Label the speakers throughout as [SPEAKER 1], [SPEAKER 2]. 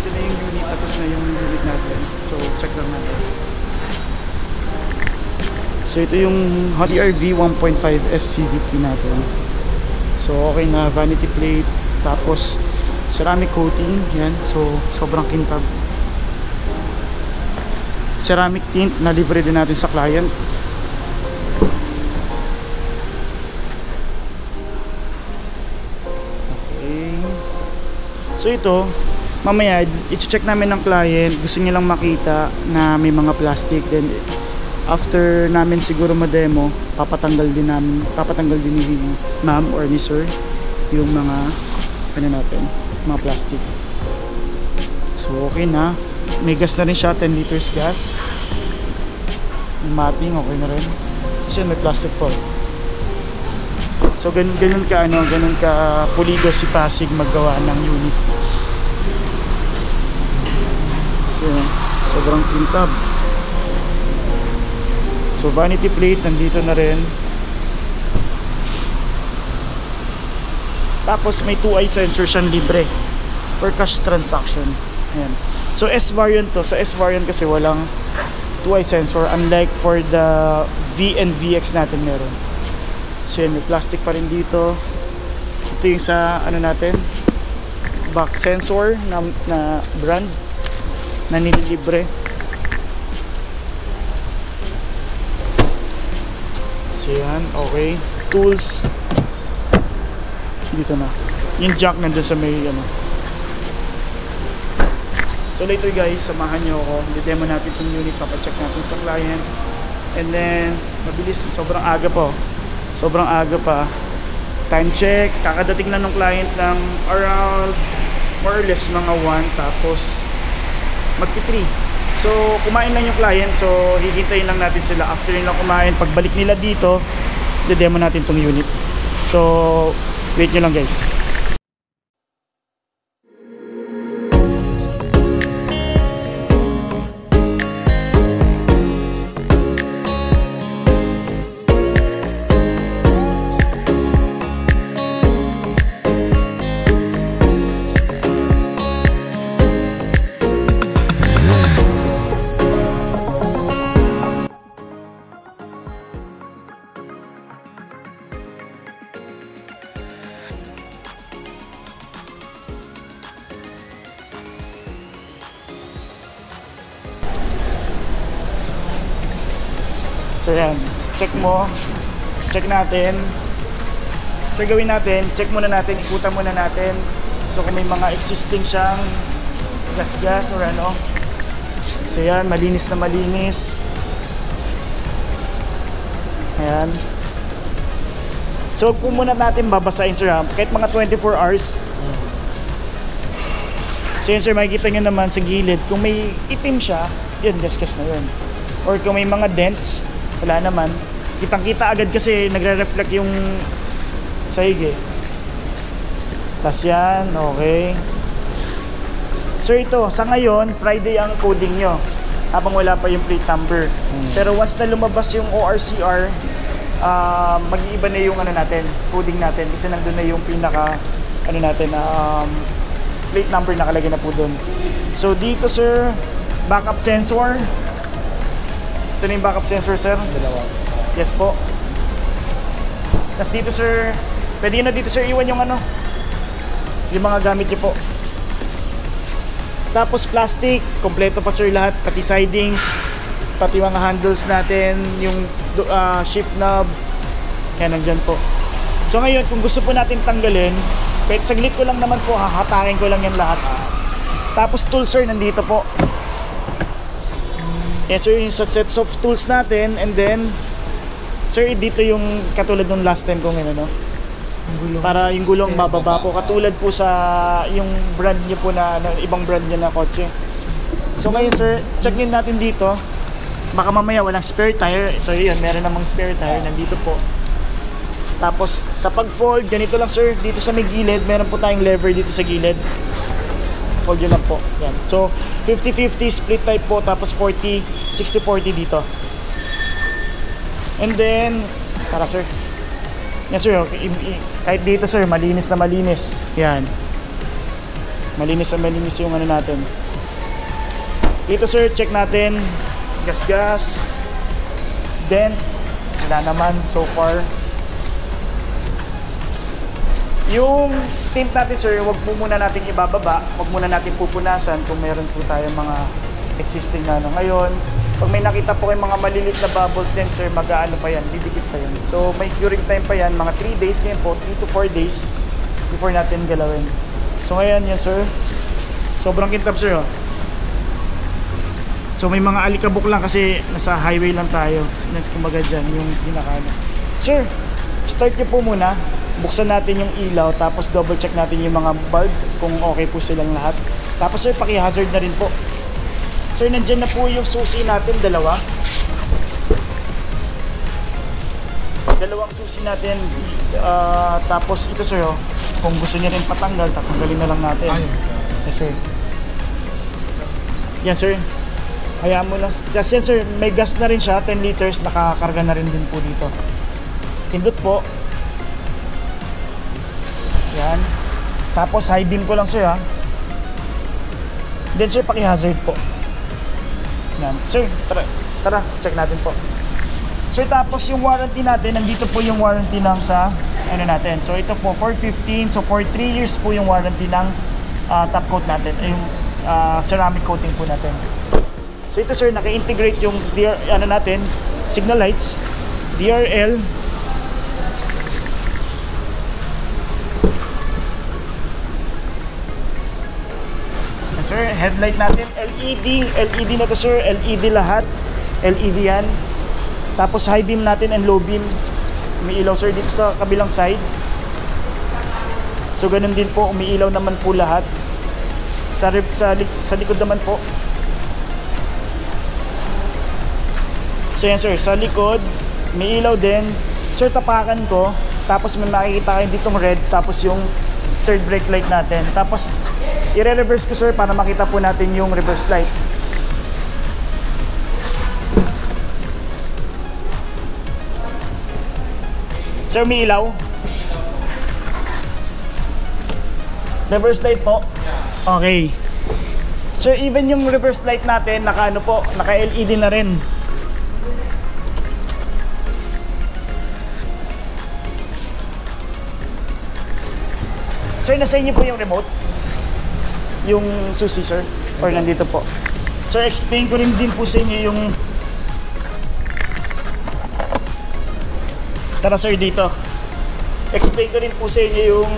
[SPEAKER 1] ito na yung unit, tapos na yung unit natin. So, check lang natin. So, ito yung HRV 1.5 SCVT natin. So, okay na. Vanity plate, tapos ceramic coating. Yan. So, sobrang kintab. Ceramic tint na libre din natin sa client. So ito, mamaya i-check namin ng client, gusto niya lang makita na may mga plastic, then after namin siguro ma-demo, papatanggal din ni ma'am or ni sir yung mga natin, mga plastic. So okay na, may gas na rin siya, 10 liters gas. Yung mating okay na rin kasi may plastic po. So ganun ka pulido si Pasig maggawa ng unit. So sobrang kintab. So vanity plate nandito na rin. Tapos may 2-eye sensor siyang libre for cash transaction. Ayan. So S-variant to. Sa S-variant kasi walang 2-eye sensor, unlike for the V and VX natin meron. So yan, may plastic pa rin dito. Ito yung sa natin, back sensor na brand na nililibre. So yan, okay. Tools dito na. Yung jack nandun sa may So later guys, samahan nyo ako. Demo natin itong unit, papacheck natin sa client. And then mabilis, sobrang aga po. Sobrang aga pa. Time check, kakadating na ng client ng around more or less mga 1, tapos magti-3. So kumain lang yung client, so hihintayin lang natin sila. After nila kumain, pagbalik nila dito, de-demo natin tong unit. So wait nyo lang guys. So yan, check natin. So gawin natin, check muna natin, ikutan muna natin. So kung may mga existing siyang gas-gas or ano. So yan, malinis na malinis. Ayan. So huwag po muna natin babasahin sir ha, kahit mga 24 hours. So yan sir, makikita nyo naman sa gilid, kung may itim siya, yan, gas-gas na yun. Or kung may mga dents, wala naman. Kitang-kita agad kasi nagre-reflect yung sahig eh. Tas yan, okay. So ito, sa ngayon, Friday ang coding nyo habang wala pa yung plate number. Pero once na lumabas yung ORCR, mag-iiba na yung natin, coding natin. Kasi nandun na yung pinaka plate number nakalagay na po dun. So dito sir, backup sensor. Ito na yung backup sensor sir.
[SPEAKER 2] Dalawa.
[SPEAKER 1] Yes po. Tapos dito sir, pwede na dito sir iwan yung yung mga gamit nyo po. Tapos plastic, kompleto pa sir lahat, pati sidings, pati mga handles natin, yung shift knob, yan nandyan po. So ngayon, kung gusto po natin tanggalin, pwede saglit ko lang naman po, hahatakin ko lang yan lahat. Tapos tool sir, nandito po. Yan sir, yung sa sets of tools natin, and then sir, dito yung katulad nung last time kong para yung gulong mababa po, katulad po sa yung brand niyo po na ibang brand niya na kotse. So ngayon sir, check in natin dito, baka mamaya walang spare tire. So yun, meron namang spare tire, nandito po. Tapos sa pag-fold, ganito lang sir, dito sa may gilid, meron po tayong lever dito sa gilid. Fold yun lang po. Yan. So 50-50 split type po, tapos 60-40 dito. And then, tara sir. Yan sir, okay. Kahit dito sir, malinis na malinis. Yan. Malinis yung ano natin. Dito sir, check natin. Gas. Dent. Wala naman so far. Yung tint natin sir, wag po muna natin ibababa. Wag muna natin pupunasan kung meron po tayong mga existing na ano. Ngayon, pag may nakita po kayong mga malilit na bubble sensor, mag-aano pa yan, didikit pa yan. So may curing time pa yan, mga 3 days kayo po, 3 to 4 days before natin galawin. So ngayon yan sir, sobrang kintab sir oh. So may mga alikabok lang kasi nasa highway lang tayo. Next kumbaga dyan, yung pinakano. Sir, start nyo po muna. Buksan natin yung ilaw, tapos double check natin yung mga bulb kung okay po silang lahat. Tapos sir, paki-hazard na rin po. Sir, nandyan na po yung susi natin, dalawa. Dalawang susi natin. Tapos ito sir, oh, kung gusto niya rin patanggal, tatanggalin na lang natin. Yes sir. Yan sir. Hayaan mo lang. Kasi yan sir, may gas na rin siya, 10 liters, nakakarga na rin din po dito. Pindot po. Yan. Tapos high beam ko lang sir ha. Then sir, paki-hazard po. Yan. Sir, tara, check natin po. Sir, tapos yung warranty natin, nandito po yung warranty ng sa ano natin. So ito po, for 15, so for 3 years po yung warranty ng top coat natin, yung ceramic coating po natin. So ito sir, naka-integrate yung ano natin, signal lights, DRL, sir, headlight natin, LED na to sir, LED lahat, LED yan. Tapos high beam natin and low beam, may ilaw sir dito sa kabilang side. So ganun din po, umiilaw naman po lahat. Sa likod naman po. So yan sir, sa likod, may ilaw din. Sir, tapakan ko, tapos may makikita kayo ditong red, tapos yung third brake light natin. Tapos i-reverse ko sir para makita po natin yung reverse light. Sir, may ilaw? Reverse light po? Okay. Sir, even yung reverse light natin, naka-ano po, naka-LED na rin. Sir, nasa inyo po yung remote? Yung susi sir? Or nandito po? Sir, explain ko rin din po sa inyo yung... Tara sir, dito. Explain ko rin po sa inyo yung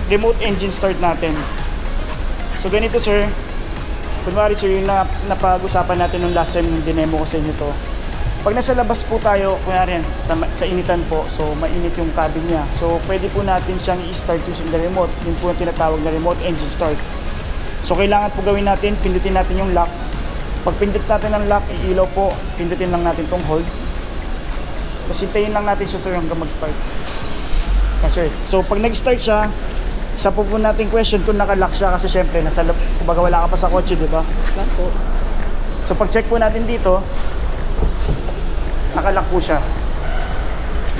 [SPEAKER 1] remote engine start natin. So ganito sir, kunwari sir, yung napag-usapan natin nung last time yung dinemo ko sa inyo to. Pag nasa labas po tayo, kunwari sa initan po, so mainit yung cabin niya. So pwede po natin siyang i-start using the remote. Yun po yung tinatawag na remote engine start. So kailangan po gawin natin, pindutin natin yung lock. Pag pindut natin ang lock, iilaw po, pindutin lang natin tong hold. Tapos hintayin lang natin siya sir hanggang mag-start. Okay, sir. So pag nag-start siya, isa po natin question kung naka-lock siya kasi syempre kumbaga wala ka pa sa kotse, di ba?
[SPEAKER 2] Lock po.
[SPEAKER 1] So pag check po natin dito, naka-lock po siya.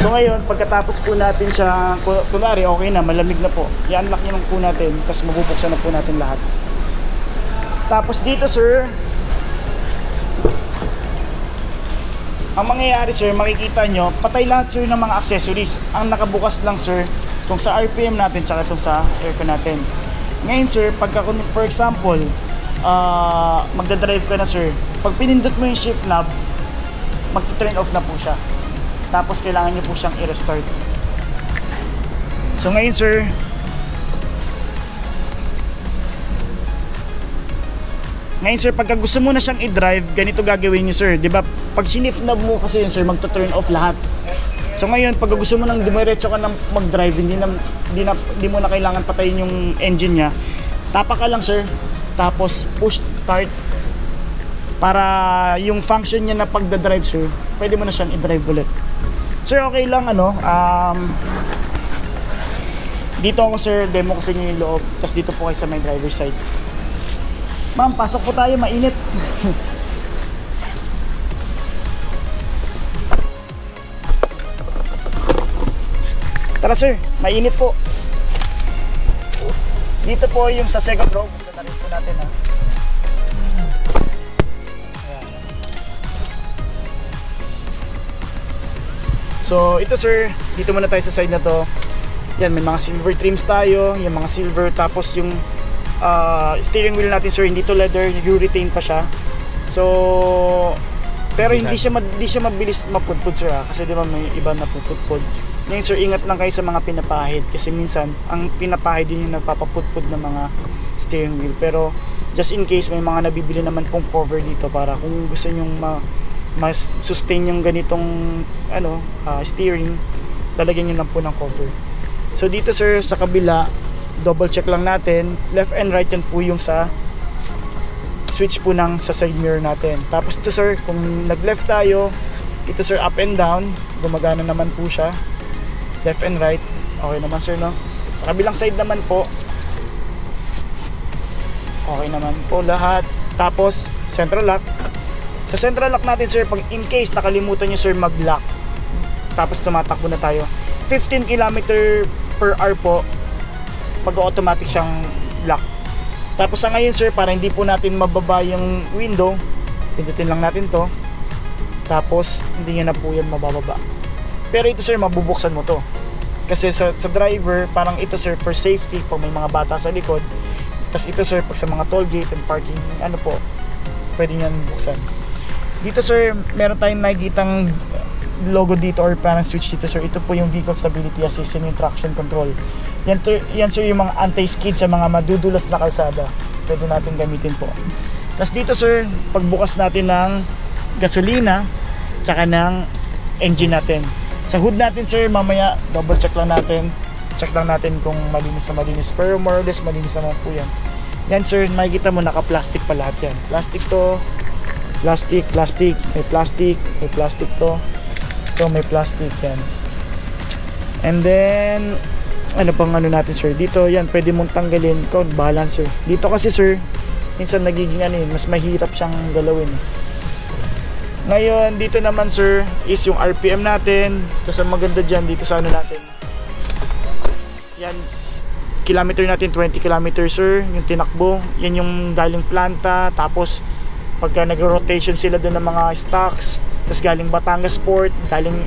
[SPEAKER 1] So ngayon, pagkatapos po natin siya, kunwari okay na, malamig na po, i-unlock niyo lang po natin, tapos mabubuksan na po natin lahat. Tapos dito sir, ang mangyayari sir, makikita nyo, patay lahat sir ng mga accessories. Ang nakabukas lang sir, itong sa RPM natin, tsaka itong sa aircon natin. Ngayon sir, pagka, for example, magdadrive ka na sir, pag pinindot mo yung shift knob, mag-turn off na po siya. Tapos kailangan nyo po siyang i-restart. So ngayon sir, pagka gusto mo na siyang i-drive, ganito gagawin nyo sir. Diba, pag sinif knob mo kasi yun sir, magto-turn off lahat. So ngayon, pag gusto mo nang dumiretso ka nang mag-drive, hindi mo na kailangan patayin yung engine niya. Tapa ka lang sir, tapos push start. Para yung function niya na pagda-drive sir, pwede mo na siyang i-drive ulit. Sir, okay lang dito ako sir, demo ko sa inyo yung loob. Tapos dito po kayo sa may driver side. Ma'am, pasok po tayo, mainit. Tara sir, mainit po. Dito po yung sa second row. Pasanin po natin ha. Ayan. So ito sir, dito muna tayo sa side na to. Yan, may mga silver trims tayo, yung mga silver, tapos yung steering wheel natin sir, hindi to leather, retain pa siya. So pero hindi siya mabilis mapudpud sir ha, kasi di ba may iba na pupudpud. Ngayon sir, ingat lang kayo sa mga pinapahid kasi minsan ang pinapahid din yung nagpapapudpud ng mga steering wheel. Pero just in case may mga nabibili naman pong cover dito para kung gusto nyong ma-sustain yung ganitong steering, lalagyan nyo lang po ng cover. So dito sir, sa kabila, double check lang natin, left and right yan po yung sa switch po ng sa side mirror natin. Tapos ito sir, kung nag left tayo, ito sir, up and down, gumagana naman po siya, left and right, okay naman sir no. Sa kabilang side naman po, okay naman po lahat. Tapos central lock, sa central lock natin sir, pag in case nakalimutan nyo sir mag lock, tapos tumatakbo na tayo, 15 km/h po pag automatic siyang lock. Tapos sa ngayon sir, para hindi po natin mababa yung window, pindutin lang natin to, tapos hindi nyo na po yan mabababa. Pero ito sir, mabubuksan mo to kasi sa driver, parang ito sir for safety pag may mga bata sa likod. Tapos ito sir, pag sa mga toll gate and parking, pwede nyan buksan. Dito sir, meron tayong nakikitang logo dito or parang switch dito sir. Ito po yung vehicle stability assist, yung traction control. Yan sir yung mga anti-skid sa mga madudulas na kalsada, pwede natin gamitin po. Tapos dito sir, pagbukas natin ng gasolina tsaka ng engine natin. Sa hood natin sir, mamaya double check lang natin. Check lang natin kung malinis na malinis, pero more or less malinis naman po yan. Yan sir, makikita mo naka-plastic pa lahat yan. Plastic to, plastic, may plastic to. Ito may plastic yan. And then ano pang natin sir, dito yan pwede mong tanggalin ito, balancer. Dito kasi sir, minsan nagiging mas mahirap siyang galawin. Ngayon dito naman sir is yung RPM natin. Tapos ang maganda dyan dito sa natin, yan, kilometer natin 20 km sir, yung tinakbo, yan yung galing planta. Tapos pagka nag-rotation sila doon ng mga stocks, tapos galing Batangas Port, galing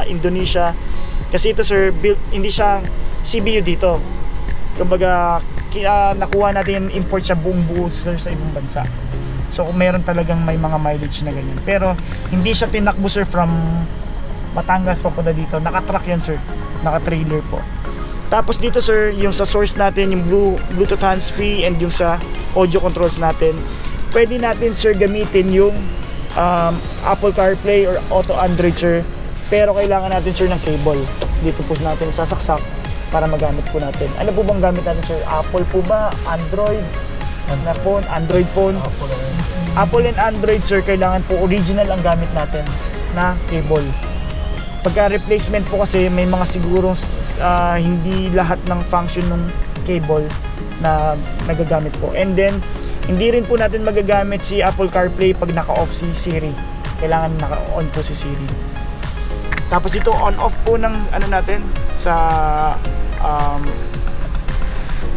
[SPEAKER 1] Indonesia. Kasi ito sir, hindi siya CBU dito. Kumbaga nakuha natin import siya buong buo sir sa ibang bansa. So kung meron talagang may mga mileage na ganyan. Pero hindi siya tinakbo sir from Batangas papunta dito. Naka-truck yan sir, naka-trailer po. Tapos dito sir, yung sa source natin, yung Bluetooth hands-free and yung sa audio controls natin, pwede natin sir gamitin yung Apple CarPlay or Auto Android sir. Pero kailangan natin sir ng cable. Dito po natin sasaksak para magamit po natin. Ano po bang gamit natin sir? Apple po ba? Android? Na phone? Android phone? Apple and Android sir, kailangan po original ang gamit natin na cable. Pagka replacement po kasi may mga siguro hindi lahat ng function ng cable na nagagamit po. And then hindi rin po natin magagamit si Apple CarPlay pag naka-off si Siri. Kailangan naka-on po si Siri. Tapos ito on-off po ng natin sa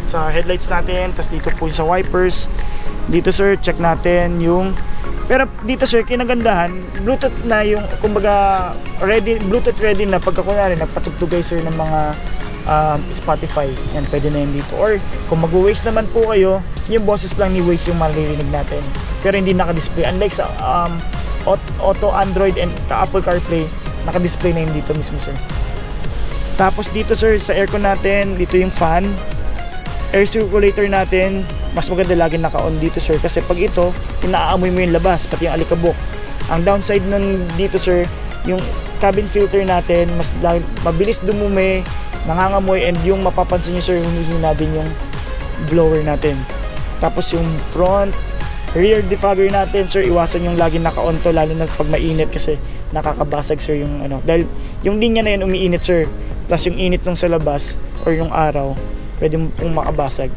[SPEAKER 1] headlights natin. Tapos dito po sa wipers. Dito sir, check natin yung, pero dito sir, kinagandahan, Bluetooth na yung, kumbaga ready, Bluetooth ready na pagka kunwari nagpatugtugay sir ng mga Spotify. Yan, pwede na yan dito. Or kung mag-Waze naman po kayo, yung boses lang ni Waze yung maririnig natin, pero hindi naka-display. Unlike sa Auto Android and Apple CarPlay, naka-display na yun dito mismo sir. Tapos dito sir, sa aircon natin, dito yung fan, air circulator natin, mas maganda lagi naka-on dito sir, kasi pag ito, inaamoy mo yung labas, pati yung alikabok. Ang downside nun dito sir, yung cabin filter natin, mabilis dumumi, nangangamoy, and yung mapapansin nyo sir, humihina din yung blower natin. Tapos yung front, rear defogger natin sir, iwasan yung lagi naka-on to, lalo na pag mainit kasi nakakabasag sir yung dahil yung linya na yun umiinit sir, plus yung init nung sa labas or yung araw, pwede pong makabasag.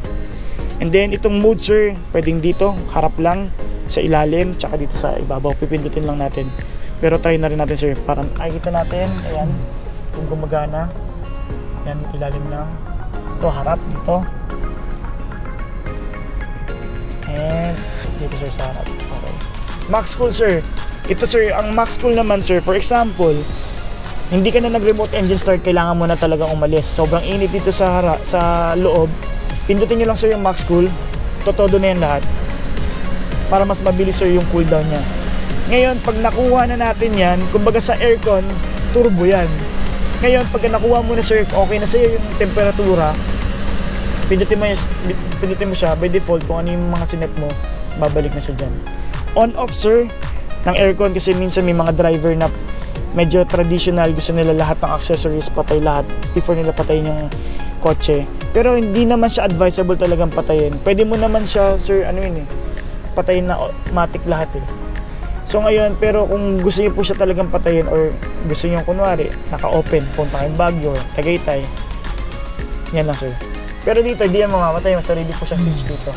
[SPEAKER 1] And then itong mode sir, pwedeng dito, harap lang, sa ilalim, tsaka dito sa ibabaw, pipindutin lang natin. Pero try na rin natin sir, para makikita natin, ayan, kung gumagana. Ayan, ilalim lang. Ito, harap, dito. dito sir sa harap. Okay. Max cool sir. Ito sir, ang max cool naman sir, for example, hindi ka na nag-remote engine start, kailangan mo na talagang umalis. Sobrang init dito sa loob. Pindutin nyo lang sir yung max cool. Totodo na yan lahat. Para mas mabilis sir yung cooldown niya. Ngayon, pag nakuha na natin yan, kumbaga sa aircon, turbo yan. Ngayon, pag nakuha mo na sir, okay na sa'yo yung temperatura, pindutin mo siya, by default, kung ano yung mga sinet mo, babalik na siya dyan. On off sir, ng aircon, kasi minsan may mga driver na medyo traditional, gusto nila lahat ng accessories patay lahat before nila patayin yung kotse. Pero hindi naman siya advisable talagang patayin. Pwede mo naman siya, sir, patayin na automatic lahat eh. So ngayon, pero kung gusto niyo po siya talagang patayin or gusto niyo kunwari, naka-open, punta kayong Baguio, Tagaytay, yan lang sir. Pero dito, hindi yan mamamatay, masarili po siya switch dito.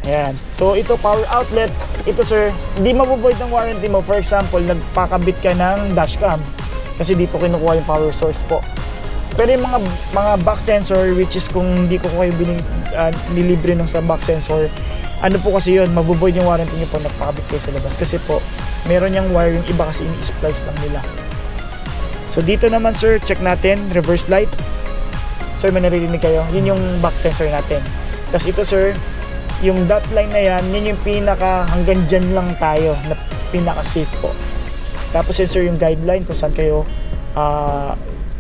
[SPEAKER 1] Ayan. So ito power outlet. Ito sir, hindi mabuvoid ng warranty mo. For example, nagpakabit ka ng dashcam. Kasi dito kinukuha yung power source po. Pero yung mga back sensor, which is kung hindi ko kayo nilibre nung sa back sensor, ano po kasi yun, mabuvoid yung warranty nyo po, nagpakabit kayo sa labas. Kasi po, meron yung wire, yung iba kasi ini-splice lang nila. So dito naman sir, check natin, reverse light. Sir, may naririnig kayo? Yun yung back sensor natin. Tapos ito sir, yung dot line na yan, yun yung pinaka hanggang dyan lang tayo na pinaka safe po. Tapos yun sir yung guideline kung saan kayo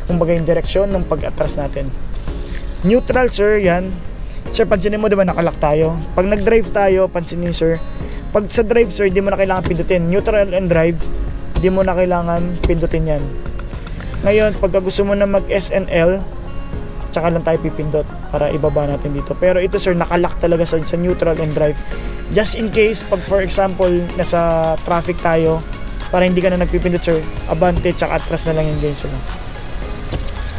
[SPEAKER 1] kumbaga yung direksyon ng pag-atras natin. Neutral sir, yan. Sir, pansinin mo diba nakalock tayo? Pag nag-drive tayo, pansinin sir, pag sa drive sir, di mo na kailangan pindutin. Neutral and drive, di mo na kailangan pindutin yan. Ngayon, pagka gusto mo na mag SNL, tsaka lang tayo pipindot para ibaba natin dito. Pero ito sir, nakalock talaga sa neutral and drive. Just in case, pag for example, nasa traffic tayo, para hindi ka na nagpipindot sir, abante tsaka atras na lang yung gain sir.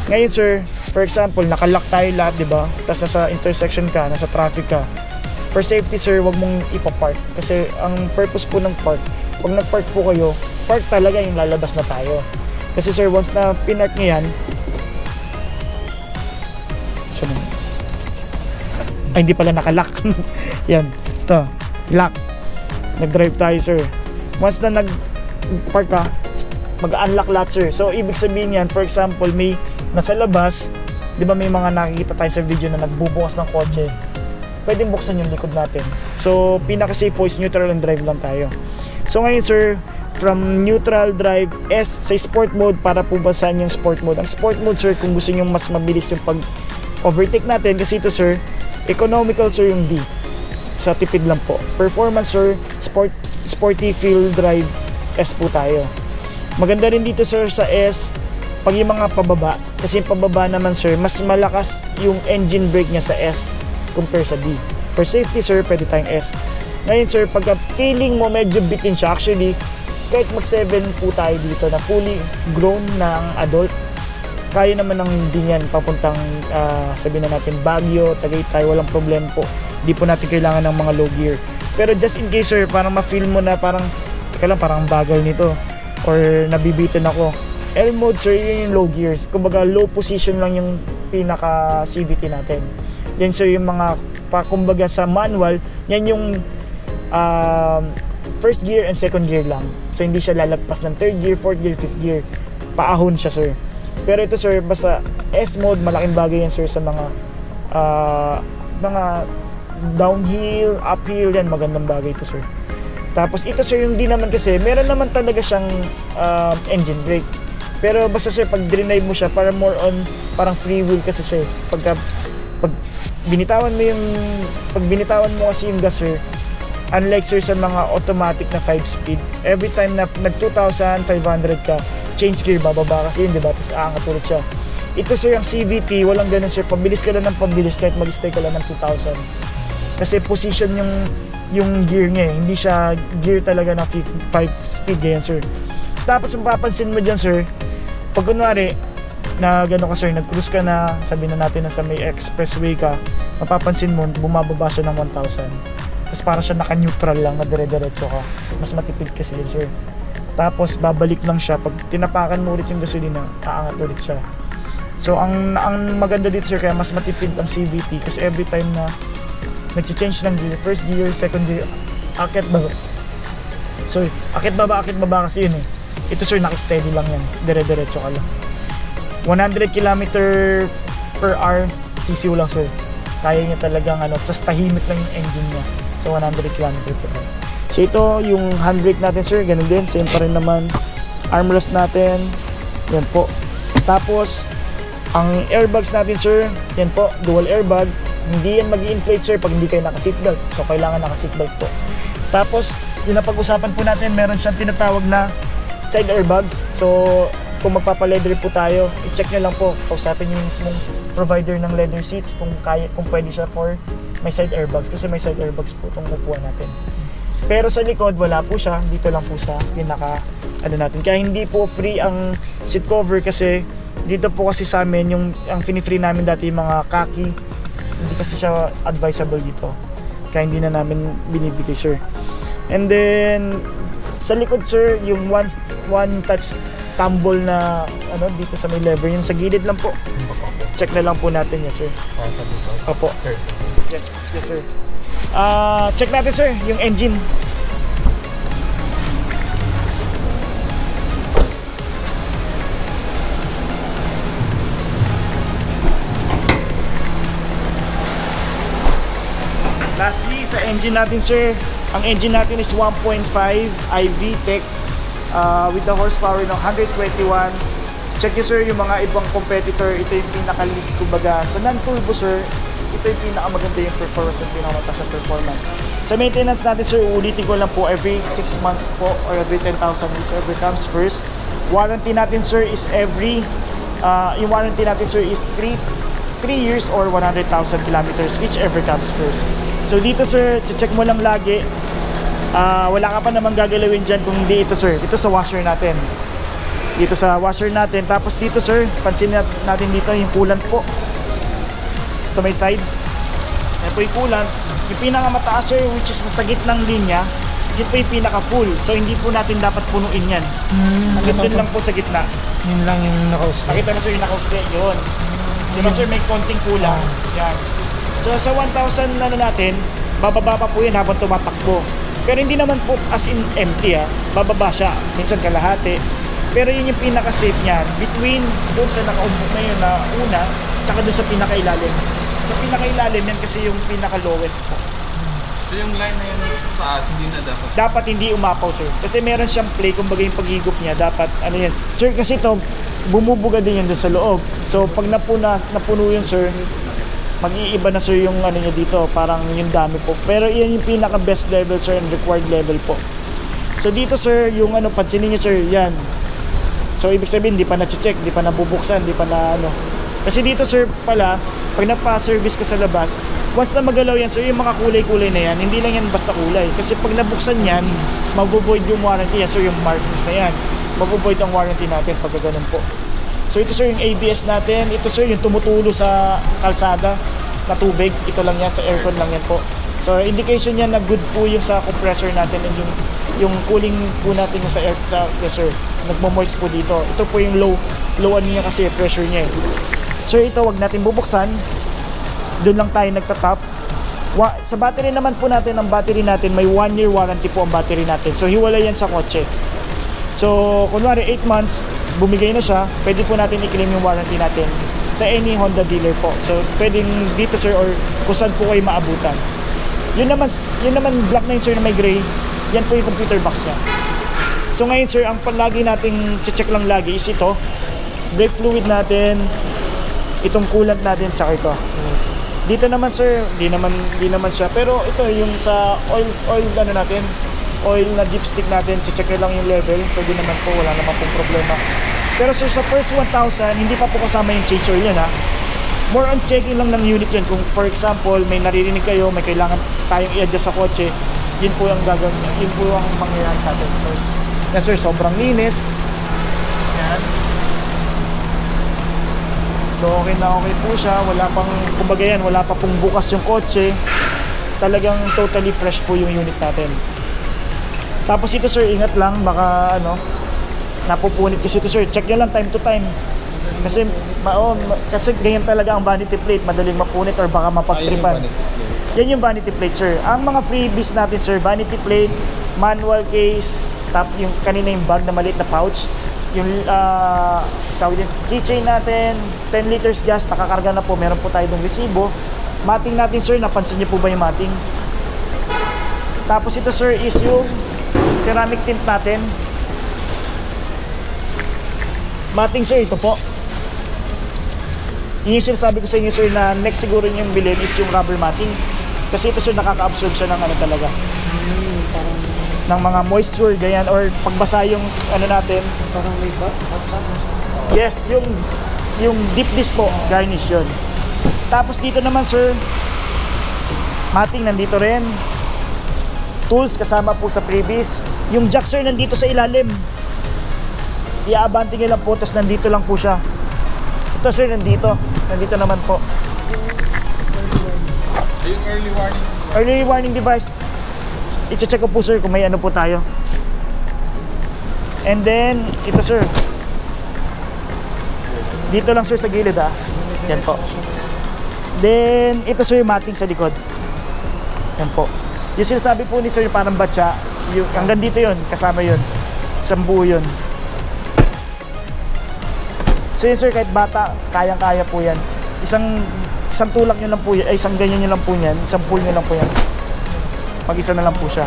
[SPEAKER 1] Ngayon sir, for example, nakalock tayo lahat, diba? Tapos nasa intersection ka, nasa traffic ka. For safety sir, wag mong ipapark. Kasi ang purpose po ng park, pag nag-park po kayo, park talaga yung lalabas na tayo. Kasi sir, once na pinark nyo yan, ay hindi pala nakalock. Yan, ito, lock. Nag-drive tayo sir. Once na nag-park ka, mag-unlock lahat sir. So ibig sabihin yan, for example, may nasa labas, di ba may mga nakikita tayo sa video na nagbubukas ng kotse, pwedeng buksan yung likod natin. So pinaka-safe po is neutral and drive lang tayo. So ngayon sir, from neutral, drive, S sa sport mode, para po basahin yung sport mode. Ang sport mode sir, kung gusto nyo mas mabilis yung pag-overtake natin, kasi ito sir, economical sir yung D. Sa tipid lang po. Performance sir, sporty feel drive, S po tayo. Maganda rin dito sir sa S, pag yung mga pababa, kasi yung pababa naman sir, mas malakas yung engine brake niya sa S compare sa D. For safety sir, pwede tayong S. Ngayon sir, pagka feeling mo medyo bitin siya, actually, kahit mag 7 po tayo dito na fully grown ng adult, kaya naman ng din yan papuntang sabihin na natin Baguio, Tagaytay, walang problem po. Di po natin kailangan ng mga low gear. Pero just in case sir, parang ma-feel mo na parang teka lang, parang bagal nito or nabibitin ako, L mode sir, yun yung low gears. Kumbaga low position lang yung pinaka CVT natin. Yan sir yung mga kumbaga sa manual, yan yung first gear and second gear lang. So hindi siya lalagpas ng third gear, fourth gear, fifth gear. Paahon siya sir. Pero ito sir, basta S mode, malaking bagay yan sir sa mga downhill, uphill, yan magandang bagay ito sir. Tapos ito sir, yung D naman kasi, meron naman talaga siyang engine brake. Pero basta sir, pag drive mo siya, para more on, parang free wheel kasi siya. Pag binitawan mo kasi yung gas sir, unlike sir sa mga automatic na 5-speed, every time na nag 2,500 ka, change gear, bababa kasi yun, diba? Tapos aangat ulit siya. Ito sir, yung CVT, walang ganun sir, pabilis ka lang ng pabilis kahit mag-stay ka lang ng 2,000. Kasi position yung gear niya, hindi siya gear talaga na 5-speed, ganyan sir. Tapos mapapansin mo dyan sir, pag kunwari, na gano'n ka sir, nag-cruise ka na, sabihin na natin na sa may expressway ka, mapapansin mo, bumababa siya ng 1,000. Tapos parang siya naka-neutral lang, na dire-diretso ka. Mas matipid kasi yun sir. Tapos babalik lang siya, pag tinapakan mo ulit yung gasolina, aangat ulit siya. So ang maganda dito sir, kaya mas matipid ang CVT, kasi every time na nag-change ng gear, first gear, second gear, akit baba. Sorry, akit baba kasi yun eh. Ito sir, naka-steady lang yan, dire-diretso ka lang. 100 km per hour, sisiw lang sir. Kaya niya talagang tas tahimik lang yung engine niya sa 100 km per hour. So ito, yung handbrake natin sir, ganun din, same pa rin naman. Armrest natin, yan po. Tapos, ang airbags natin sir, yan po, dual airbag. Hindi yan mag-i-inflate sir pag hindi kayo naka-seatbelt. So kailangan naka-seatbelt po. Tapos, yung napag-usapan po natin, meron siyang tinatawag na side airbags. So, kung magpapa-leather po tayo, i-check nyo lang po. Kausapin yung mismong provider ng leather seats kung pwede siya for may side airbags. Kasi may side airbags po itong upuan natin. Pero sa likod, wala po siya. Dito lang po sa pinaka natin. Kaya hindi po free ang seat cover kasi dito po kasi sa amin, ang fini-free namin dati yung mga khaki. Hindi kasi siya advisable dito. Kaya hindi na namin binibigay sir. And then, sa likod sir, yung one touch tumble na dito sa may lever, yung sa gilid lang po. Check na lang po natin yan sir. Opo. Yes sir. Check natin sir, yung engine. Lastly, sa engine natin sir, ang engine natin is 1.5 IV Tech with the horsepower ng 121. Check nyo sir yung mga ibang competitor, ito yung pinaka-lead kumbaga. Sa non-turbo sir, ito yung pinakamaganda yung performance at pinakamataas ang performance. Sa maintenance natin sir, uulitin ko lang po every 6 months po or every 10,000 whichever comes first. Warranty natin sir is yung warranty natin sir is 3 years or 100,000 kilometers, whichever comes first. So dito sir, check mo lang lagi. Wala ka pa namang gagalawin dyan kung hindi ito sir. Ito sa washer natin. Dito sa washer natin. Tapos dito sir, pansin natin dito yung coolant po. Sa may side. Yan po yung coolant. Yung pinakamataas sir, which is nasa gitnang linya, yun po yung pinaka-full. So hindi po natin dapat punuin yan. Hanggang lang po sa gitna.
[SPEAKER 2] Yun lang yung naka-usli.
[SPEAKER 1] Nakita mo sir yung naka-usli. Yun. Diba sir, may konting kulang. Yan. So sa 1,000 natin, bababa pa po yan habang tumatakbo. Pero hindi naman po as in empty bababa siya, minsan kalahati. Pero yun yung pinaka-safe niyan, between doon sa nakaumbok na yun na una, tsaka doon sa pinaka-ilalim. Sa pinaka-ilalim yan kasi yung pinaka-lowest po.
[SPEAKER 3] So yung line na yun taas, hindi na dapat?
[SPEAKER 1] Dapat hindi umapaw sir. Kasi meron siyang play, kumbaga yung paghigop niya, dapat yan. Sir kasi ito, bumubuga din yan doon sa loob. So pag napuno yun sir, mag-iiba na sir yung niya dito, parang yung dami po. Pero yan yung pinaka best level sir and required level po. So dito sir, yung pansinin niyo sir, yan. So ibig sabihin, di pa na-check, di pa nabubuksan, di pa na Kasi dito sir pala, pag napa-service ka sa labas, once na magalaw yan sir, yung mga kulay-kulay na yan, hindi lang yan basta kulay. Kasi pag nabuksan yan, mag-void yung warranty yan sir, yung markings na yan. Mag-void ang warranty natin pag ganun po. So ito sir yung ABS natin, ito sir yung tumutulo sa kalsada na tubig, ito lang yan, sa aircon lang yan po. So indication yan na good po yung sa compressor natin and yung cooling po natin sa air, yes sir, nagmo-moist po dito. Ito po yung low niya kasi pressure niya So ito wag natin bubuksan, doon lang tayo nagtatap. Sa battery naman po natin, ang battery natin may 1 year warranty po ang battery natin. So hiwalay yan sa kotse. So kunwari 8 months, bumigay na siya, pwede po natin i-claim yung warranty natin sa any Honda dealer po. So pwedeng dito sir or kung saan po kayo maabutan. Yun naman black na yun sir na may gray, yan po yung computer box niya. So ngayon sir, ang palagi nating check lang lagi is ito, brake fluid natin, itong coolant natin, tsaka ito. Dito naman sir, di naman siya, pero ito yung sa oil natin, oil na dipstick natin, check na lang yung level, pwede naman po, wala naman pong problema. Pero sir, sa first 1,000, hindi pa po kasama yung change oil yan More on checking lang ng unit yan. Kung for example, may naririnig kayo, may kailangan tayong i-adjust sa kotse, yun po yung yun po ang mangyayari sa atin. So, yan sir, sobrang linis. Yan. So okay na okay po siya, wala pang, kumbaga yan, wala pa pong bukas yung kotse. Talagang totally fresh po yung unit natin. Tapos ito sir, ingat lang, baka napupunit kasi ito sir, check nyo lang time to time. Kasi ganyan talaga ang vanity plate, madaling mapunit or baka mapagtripan. Yan yung vanity plate, sir. Ang mga freebies natin, sir, vanity plate, manual case, yung kanina yung bag na maliit na pouch, yung tawag din, keychain natin, 10 liters gas, nakakarga na po, meron po tayo ng resibo. Mating natin, sir, napansin niyo po ba yung mating? Tapos ito, sir, is yung ceramic tint natin. Mating, sir, ito po. Yung sinasabi ko sa inyo, sir, na next siguro yung bilhin is yung rubber matting. Kasi ito, sir, nakaka-absorb siya ng ano talaga. Ng mga moisture, ganyan, or pagbasa yung ano natin.
[SPEAKER 2] Parang may
[SPEAKER 1] Yes, yung deep dish po, garnish yun. Tapos dito naman, sir, mating nandito rin. Tools kasama po sa freebies. Yung jack, sir, nandito sa ilalim. Iaabante nyo lang po, tapos nandito lang po siya. Ito, sir, nandito. Nandito naman po.
[SPEAKER 3] Yung early warning.
[SPEAKER 1] Early warning device. I-check ko po, sir, kung may ano po tayo. And then, ito, sir. Dito lang, sir, sa gilid, ah. Yan po. Then, ito, sir, mating sa likod. Yan po. Yung sinasabi po ni sir, parang batya, yung, hanggang dito yun, kasama yun. Isang buo yun. So yun, sir, kahit bata, kayang-kaya po yan. Isang tulak nyo lang po yan, ay isang ganyan nyo lang po yan, isang pull nyo lang po yan. Mag-isa na lang po siya.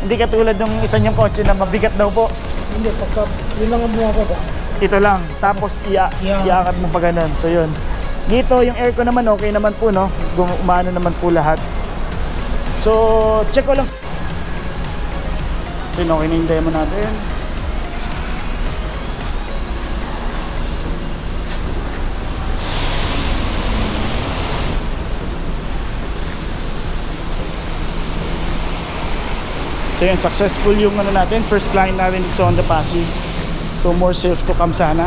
[SPEAKER 1] Hindi katulad ng isa niyang kotse na mabigat daw po.
[SPEAKER 2] Hindi, pagka yun lang ang bumababa.
[SPEAKER 1] Ito lang, tapos iaangat mo pa ganun. So yun. Dito, yung aircon naman, okay naman po, no? Umano naman po lahat. So, check ko lang. So yun, okay na yung demo natin. So yun, successful yung ano natin, first client natin dito sa Honda Pasig. So more sales to come sana.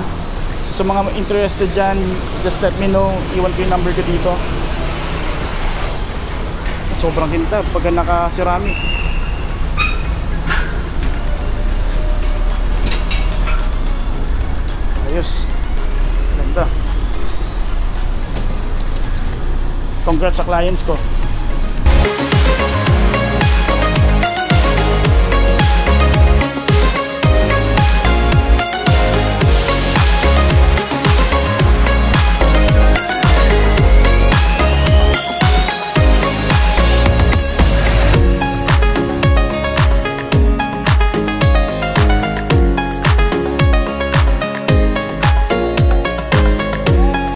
[SPEAKER 1] So sa mga interested dyan, just let me know, iwan ko yung number ko dito. Sobrang kintab pagka naka-ceramic. Ayos. Ganda. Congrats sa clients ko.